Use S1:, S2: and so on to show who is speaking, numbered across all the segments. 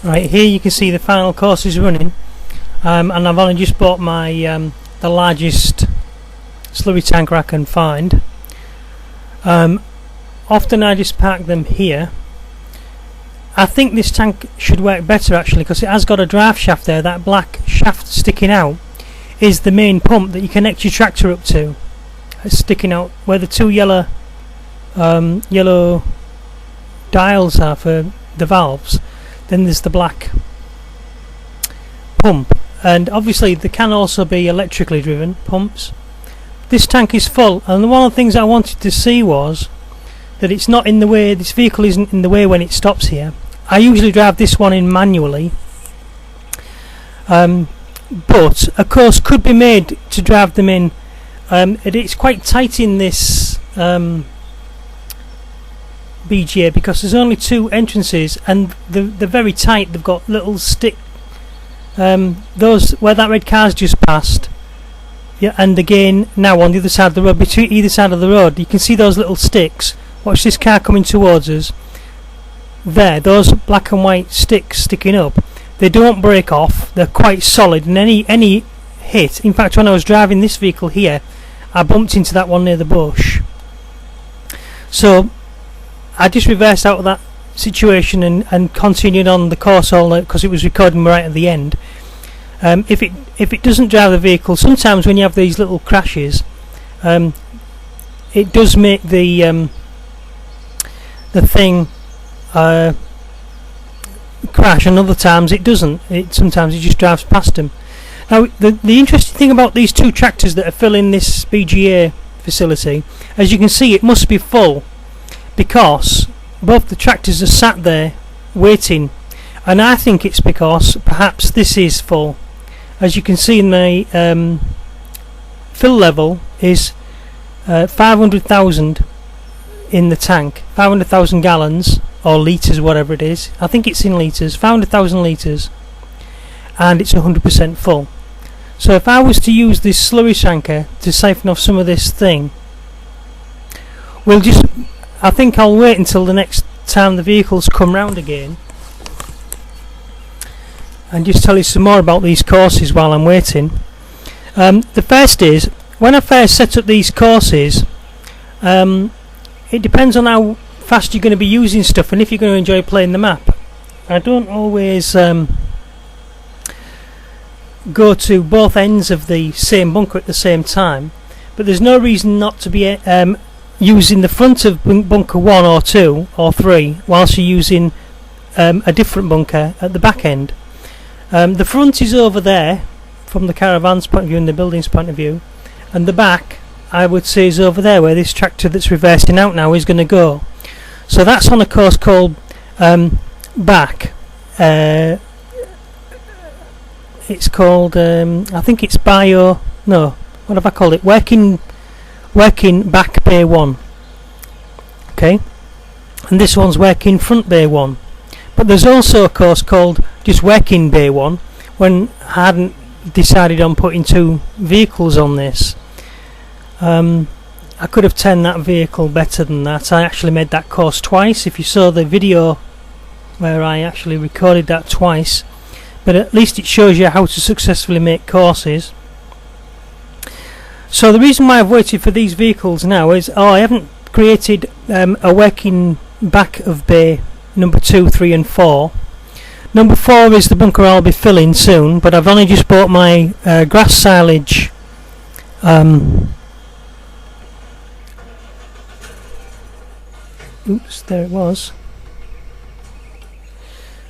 S1: Right, here you can see the final course is running, and I've only just bought my the largest slurry tanker I can find. Often I just park them here. I think this tank should work better actually, because it has got a drive shaft there. That black shaft sticking out is the main pump that you connect your tractor up to. It's sticking out where the two yellow dials are for the valves. Then there's the black pump, and obviously there can also be electrically driven pumps. This tank is full, and one of the things I wanted to see was that it's not in the way, this vehicle isn't in the way when it stops here. I usually drive this one in manually, but a course could be made to drive them in. It's quite tight in this BGA because there's only two entrances, and they're very tight. They've got little stick, those where that red car's just passed, yeah, and again now on the other side of the road, between either side of the road, you can see those little sticks. Watch this car coming towards us. There, those black and white sticks sticking up, they don't break off. They're quite solid, and any hit. In fact, when I was driving this vehicle here, I bumped into that one near the bush. So I just reversed out of that situation and continued on the course all night because it was recording right at the end. If it doesn't drive the vehicle, sometimes when you have these little crashes, it does make the thing crash, and other times it doesn't. Sometimes it just drives past them. Now the interesting thing about these two tractors that are filling this BGA facility, as you can see, it must be full, because both the tractors are sat there waiting, and I think it's because perhaps this is full. As you can see in the fill level is 500,000 in the tank, 500,000 gallons or litres, whatever it is. I think it's in litres, 500,000 litres, and it's 100% full. So if I was to use this slurry tanker to siphon off some of this thing, I think I'll wait until the next time the vehicles come round again and just tell you some more about these courses while I'm waiting. The first is, when I first set up these courses, it depends on how fast you're going to be using stuff and if you're going to enjoy playing the map. I don't always go to both ends of the same bunker at the same time, but there's no reason not to be using the front of bunker 1 or 2 or 3 whilst you're using a different bunker at the back end. The front is over there from the caravan's point of view and the building's point of view, and the back I would say is over there where this tractor that's reversing out now is going to go. So that's on a course called back. It's called I think it's what have I called it? Working back bay 1. Okay, and this one's working front bay 1. But there's also a course called just working bay 1 when I hadn't decided on putting two vehicles on this. I could have turned that vehicle better than that. I actually made that course twice. If you saw the video where I actually recorded that twice, but at least it shows you how to successfully make courses. So the reason why I've waited for these vehicles now is I haven't created a working back of bay number 2, 3 and 4. Number 4 is the bunker I'll be filling soon, but I've only just bought my grass silage oops, there it was.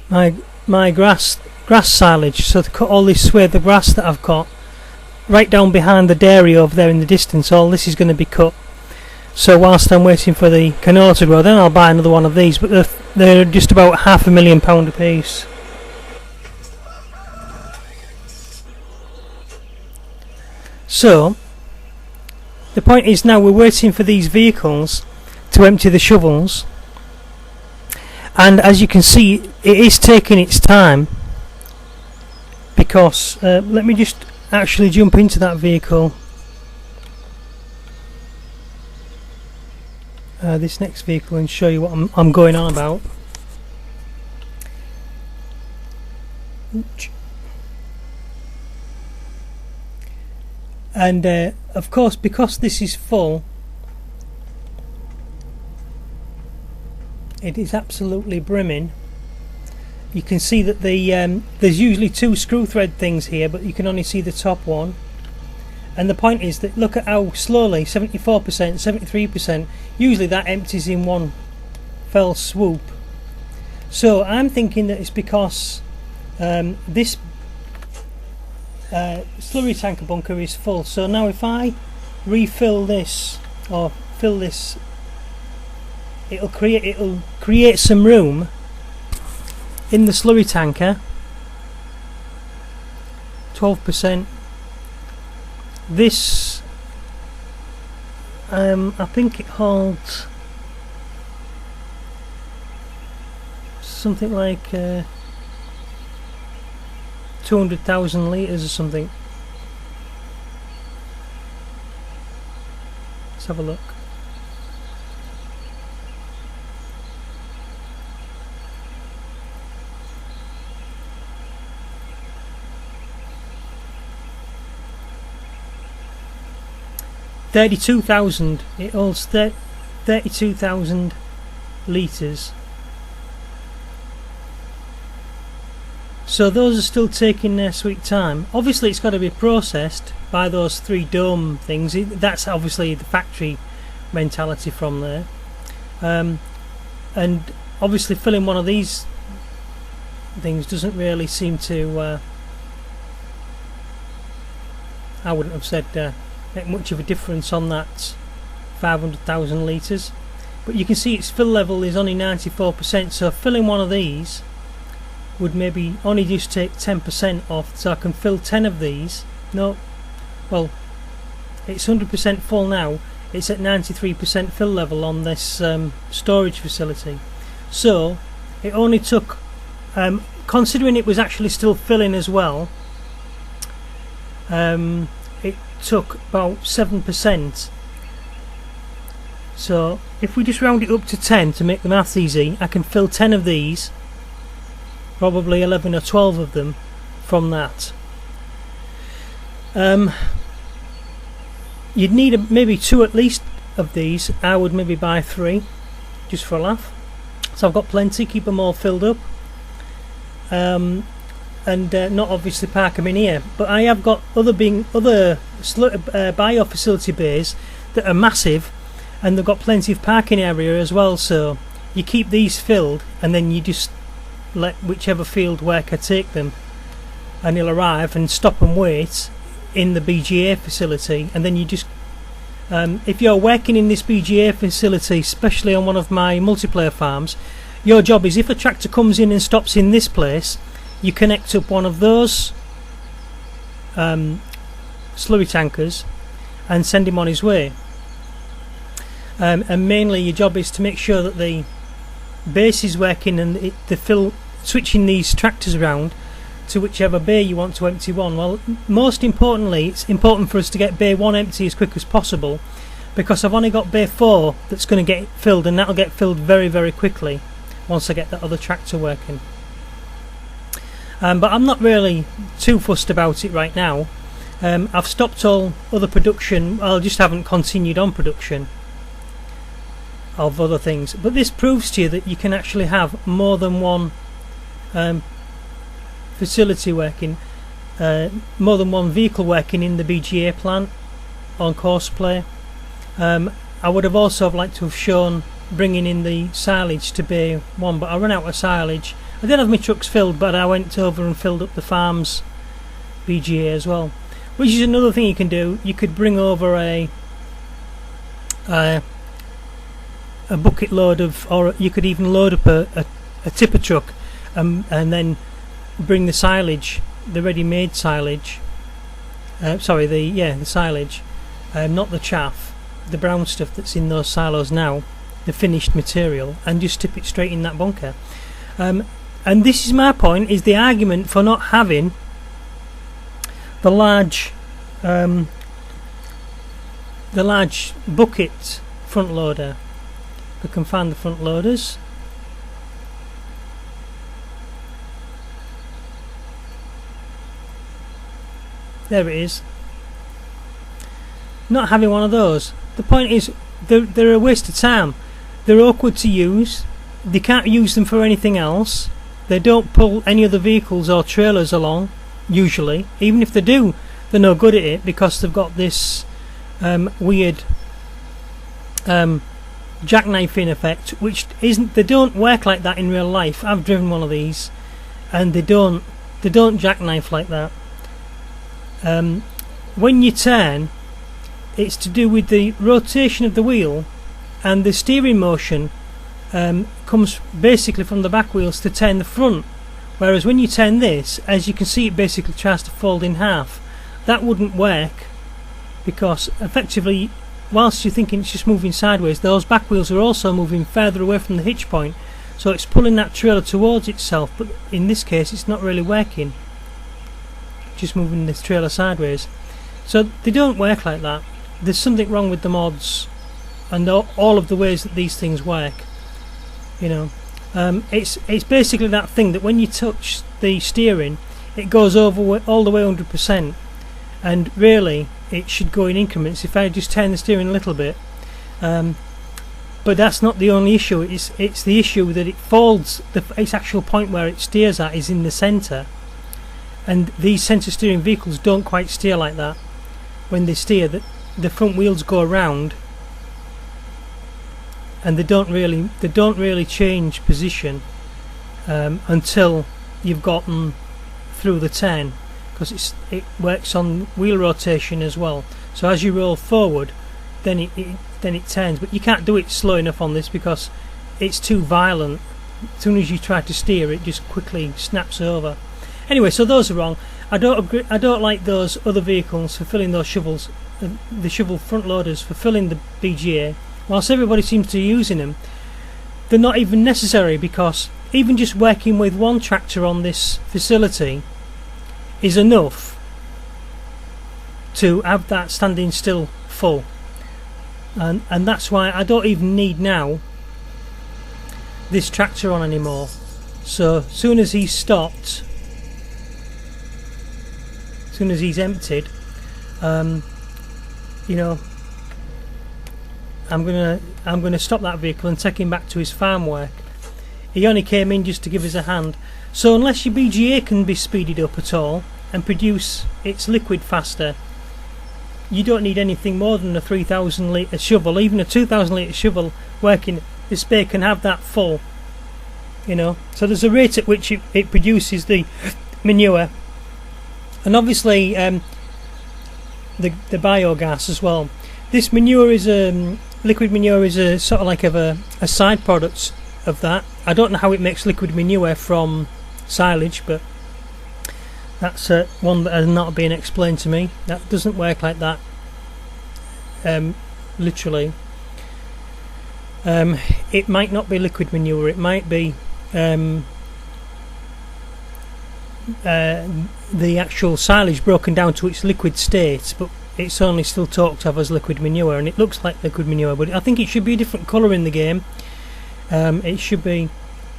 S1: My grass silage, so to cut all this swathe of grass that I've got right down behind the dairy over there in the distance, all this is going to be cut. So whilst I'm waiting for the canola to grow, then I'll buy another one of these, but they're just about £500,000 a piece. So the point is now we're waiting for these vehicles to empty the shovels, and as you can see it is taking its time. because let me just actually jump into that vehicle. This next vehicle, and show you what I'm going on about. And of course, because this is full, it is absolutely brimming. You can see that the there's usually 2 screw thread things here, but you can only see the top one. And the point is that look at how slowly, 74%, 73%, usually that empties in one fell swoop. So I'm thinking that it's because this slurry tanker bunker is full. So now if I refill this, or fill this, it'll create some room in the slurry tanker. 12%. This I think it holds something like 200,000 litres or something. Let's have a look. It holds 32,000 litres. So those are still taking their sweet time. Obviously it's got to be processed by those 3 dome things. That's obviously the factory mentality from there. And obviously filling one of these things doesn't really seem to I wouldn't have said make much of a difference on that 500,000 litres, but you can see its fill level is only 94%, so filling one of these would maybe only just take 10% off, so I can fill 10 of these. No, well, it's 100% full now. It's at 93% fill level on this storage facility. So it only took, considering it was actually still filling as well, it took about 7%. So if we just round it up to 10 to make the maths easy, I can fill 10 of these, probably 11 or 12 of them from that. You'd need maybe 2 at least of these. I would maybe buy 3 just for a laugh, so I've got plenty, keep them all filled up, and not obviously park them in here. But I have got other bio facility bays that are massive, and they've got plenty of parking area as well, so you keep these filled and then you just let whichever field worker take them, and he'll arrive and stop and wait in the BGA facility. And then you just if you're working in this BGA facility, especially on one of my multiplayer farms, your job is, if a tractor comes in and stops in this place, you connect up one of those slurry tankers and send him on his way. And mainly your job is to make sure that the base is working and switching these tractors around to whichever bay you want to empty one. Well, most importantly, it's important for us to get bay 1 empty as quick as possible, because I've only got bay 4 that's going to get filled, and that'll get filled very, very quickly once I get that other tractor working. But I'm not really too fussed about it right now. I've stopped all other production. I just haven't continued on production of other things, but this proves to you that you can actually have more than one facility working, more than one vehicle working in the BGA plant on Courseplay. I would have also liked to have shown bringing in the silage to bay 1, but I ran out of silage. I did have my trucks filled, but I went over and filled up the farm's BGA as well, which is another thing you can do. You could bring over a bucket load of, or you could even load up a tipper truck, and then bring the silage, the ready-made silage, the silage, not the chaff, the brown stuff that's in those silos now, the finished material, and just tip it straight in that bunker. And this is my point, is the argument for not having the large bucket front loader. We can find the front loaders. There it is. Not having one of those. The point is, they're a waste of time. They're awkward to use. They can't use them for anything else. They don't pull any other vehicles or trailers along, usually. Even if they do, they're no good at it because they've got this weird jackknifing effect, which isn't. They don't work like that in real life. I've driven one of these, and they don't jackknife like that. When you turn, it's to do with the rotation of the wheel, and the steering motion comes basically from the back wheels to turn the front, whereas when you turn this, as you can see, it basically tries to fold in half. That wouldn't work because effectively, whilst you're thinking it's just moving sideways, those back wheels are also moving further away from the hitch point, so it's pulling that trailer towards itself, but in this case it's not really working, just moving this trailer sideways. So they don't work like that. There's something wrong with the mods and all of the ways that these things work. You know, it's basically that thing that when you touch the steering, it goes over all the way 100%, and really it should go in increments. If I just turn the steering a little bit, but that's not the only issue. It's the issue that it folds. Its actual point where it steers at is in the centre, and these centre steering vehicles don't quite steer like that. When they steer, the front wheels go around, and they don't really change position until you've gotten through the turn, because it works on wheel rotation as well. So as you roll forward, then it turns, but you can't do it slow enough on this because it's too violent. As soon as you try to steer, it just quickly snaps over. Anyway, so those are wrong. I don't like those other vehicles fulfilling those shovels, the shovel front loaders fulfilling the BGA. Whilst everybody seems to be using them, they're not even necessary, because even just working with one tractor on this facility is enough to have that standing still full, and that's why I don't even need now this tractor on anymore. So soon as he's stopped, as soon as he's emptied, you know, I'm gonna stop that vehicle and take him back to his farm work. He only came in just to give us a hand. So unless your BGA can be speeded up at all and produce its liquid faster, you don't need anything more than a 3,000 litre shovel. Even a 2,000 litre shovel working this bay can have that full, you know. So there's a rate at which it produces the manure, and obviously the biogas as well. This manure is liquid manure is a sort of like a side product of that. I don't know how it makes liquid manure from silage, but that's one that has not been explained to me. That doesn't work like that. Literally, it might not be liquid manure. It might be the actual silage broken down to its liquid state, but it's only still talked of as liquid manure, and it looks like liquid manure, but I think it should be a different colour in the game. It should be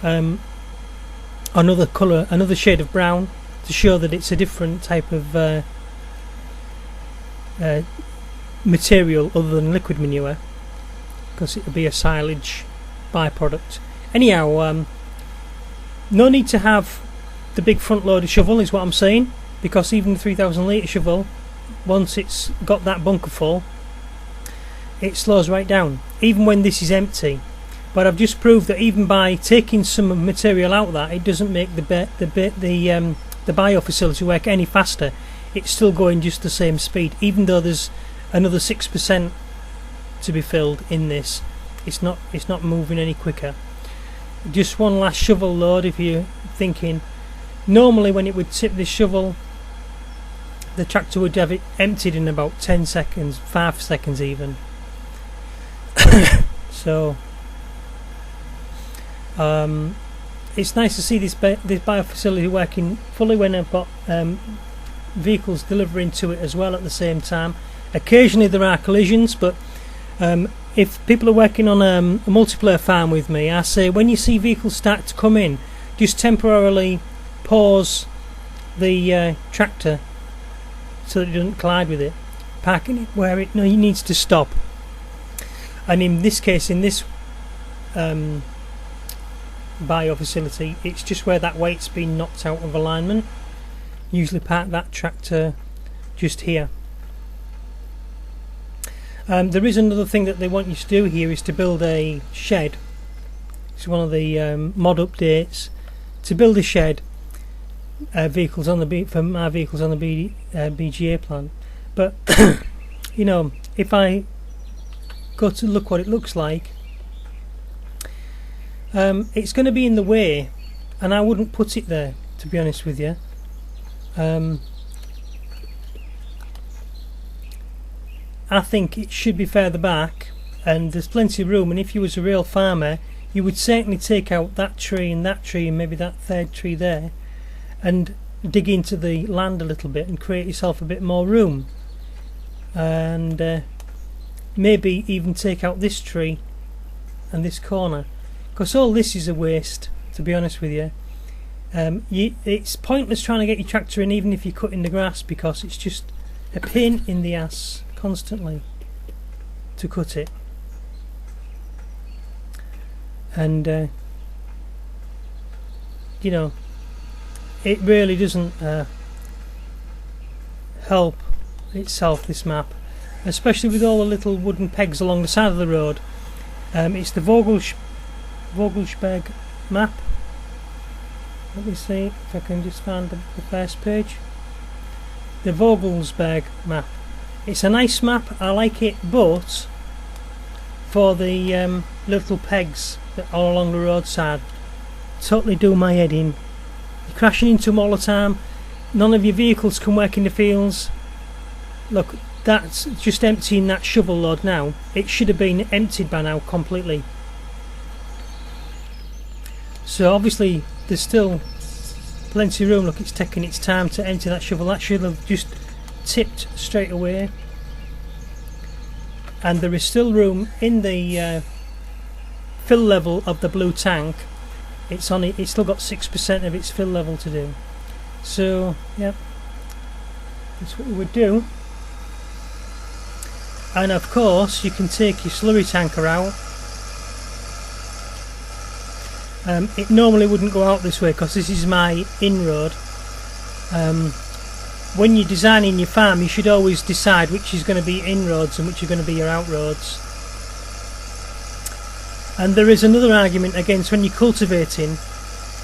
S1: another colour, another shade of brown, to show that it's a different type of material other than liquid manure, because it would be a silage byproduct. Anyhow, no need to have the big front loader shovel is what I'm saying, because even the 3,000 litre shovel, once it's got that bunker full, it slows right down, even when this is empty. But I've just proved that even by taking some material out of that, it doesn't make the bio facility work any faster. It's still going just the same speed, even though there's another 6% to be filled in this. It's not moving any quicker. Just one last shovel load. If you're thinking, normally when it would tip this shovel, the tractor would have it emptied in about 10 seconds, 5 seconds even. So it's nice to see this bio facility working fully when I've got vehicles delivering to it as well at the same time. Occasionally there are collisions, but if people are working on a multiplayer farm with me, I say when you see vehicles start to come in, just temporarily pause the tractor so that it doesn't collide with it, parking it where it needs to stop. And in this case, in this bio facility, it's just where that weight's been knocked out of alignment. Usually park that tractor just here. There is another thing that they want you to do here, is to build a shed. It's one of the mod updates to build a shed vehicles on the for our vehicles on the BGA plant. But you know, if I go to look what it looks like, it's going to be in the way, and I wouldn't put it there, to be honest with you. I think it should be further back, and there's plenty of room, and if you was a real farmer, you would certainly take out that tree and maybe that third tree there, and dig into the land a little bit and create yourself a bit more room, and maybe even take out this tree and this corner, because all this is a waste, to be honest with you. It's pointless trying to get your tractor in even if you're cutting the grass, because it's just a pain in the ass constantly to cut it. And you know, it really doesn't help itself, this map, especially with all the little wooden pegs along the side of the road. It's the Vogelsberg map. Let me see if I can just find the first page. The Vogelsberg map. It's a nice map, I like it, but for the little pegs that are along the roadside, totally do my head in. You're crashing into them all the time. None of your vehicles can work in the fields. Look, that's just emptying that shovel load now. It should have been emptied by now completely. So obviously there's still plenty of room. Look, it's taking its time to empty that shovel. That should have just tipped straight away. And there is still room in the fill level of the blue tank. It's still got 6% of its fill level to do. So yeah, that's what we would do. And of course you can take your slurry tanker out. It normally wouldn't go out this way because this is my inroad. When you're designing your farm, you should always decide which is going to be inroads and which are going to be your outroads. And there is another argument against when you're cultivating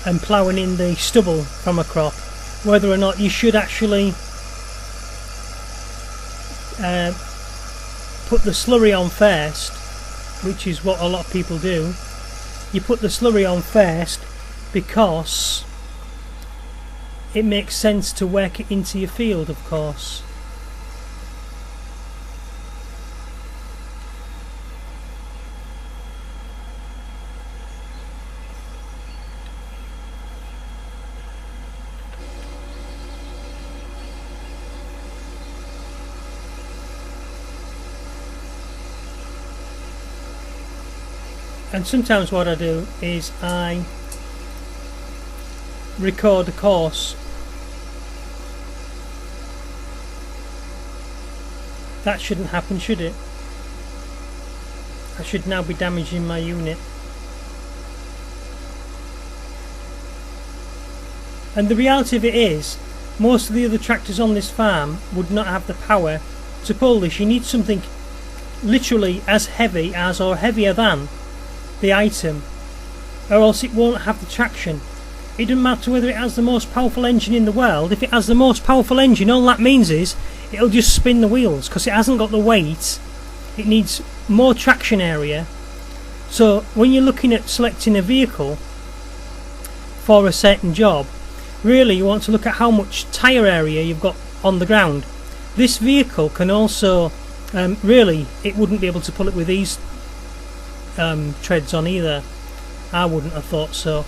S1: and ploughing in the stubble from a crop, whether or not you should actually put the slurry on first, which is what a lot of people do. You put the slurry on first because it makes sense to work it into your field, of course. And sometimes what I do is I record a course. That shouldn't happen, should it? I should now be damaging my unit. And the reality of it is, most of the other tractors on this farm would not have the power to pull this. You need something literally as heavy as or heavier than the item, or else it won't have the traction. It doesn't matter whether it has the most powerful engine in the world. If it has the most powerful engine, all that means is it'll just spin the wheels because it hasn't got the weight. It needs more traction area. So when you're looking at selecting a vehicle for a certain job, really you want to look at how much tyre area you've got on the ground. This vehicle can also really, it wouldn't be able to pull it with these treads on either. I wouldn't have thought so.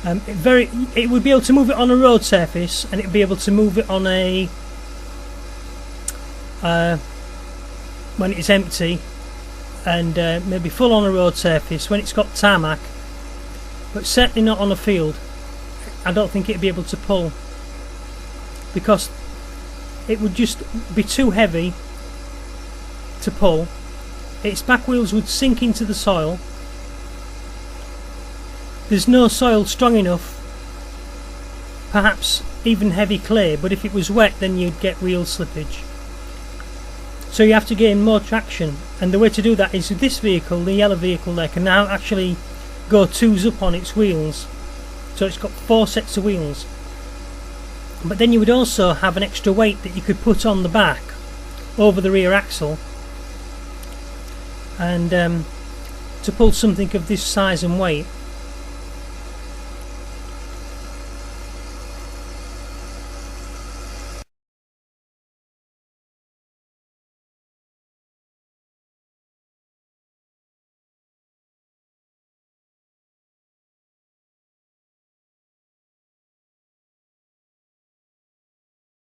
S1: It would be able to move it on a road surface, and it would be able to move it on a when it's empty, and maybe full on a road surface when it's got tarmac, but certainly not on a field. I don't think it'd be able to pull, because it would just be too heavy to pull. Its back wheels would sink into the soil. There's no soil strong enough, perhaps even heavy clay, but if it was wet then you'd get wheel slippage. So you have to gain more traction, and the way to do that is with this vehicle. The yellow vehicle there can now actually go 2s up on its wheels, so it's got 4 sets of wheels. But then you would also have an extra weight that you could put on the back over the rear axle, and to pull something of this size and weight